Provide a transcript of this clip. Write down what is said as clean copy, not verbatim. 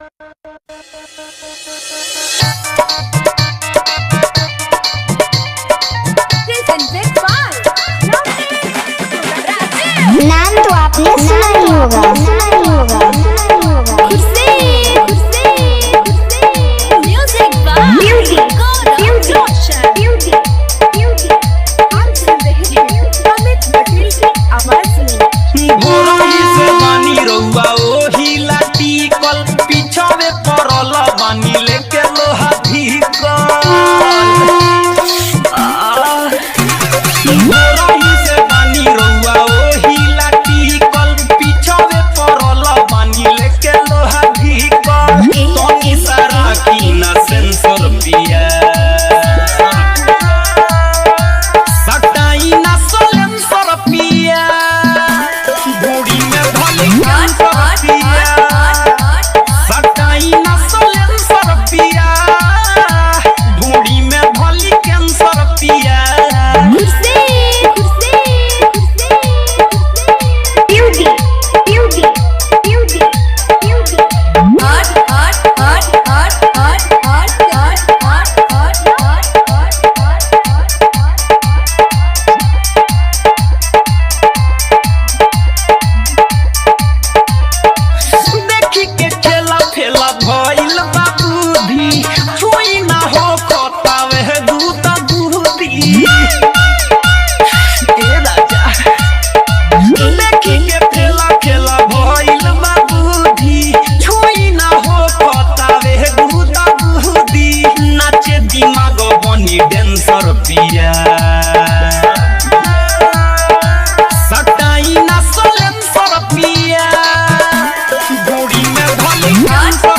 नाम तो आपने सुना ही होगा, सुना ही होगा, सुना ही होगा। Music by beauty, beauty, beauty, beauty. आप सुन रहे हैं अमित पटेल की आवाज में। भोरही से बानी रउआ ओही लाठी कल पीछावे परल बानी लेके लोहा भीकल। भोरही से बानी रउआ ओही लाठी कल पीछावे परल बानी लेके लोहा भीकल। तोनी सारा की ना सेंसर पिया सटाई ना सेंसर पिया बूढ़ी में भली कैंसर पिया सटाई ना सेंसर पिया बूढ़ी में भली कैंसर पिया। Beauty, beauty, beauty, beauty. देखी के खेला फेला भइल बा बुद्धि छुई ना हो खतावे दूता दूधी। ए राजा देखी के खेला खेला भइल बा बुद्धि छुई ना हो खतावे दूता दूधी। नाचे दिमाग बनी डांसर पिया सटाई ना सेंसर पिया बूढ़ी में भली कैंसर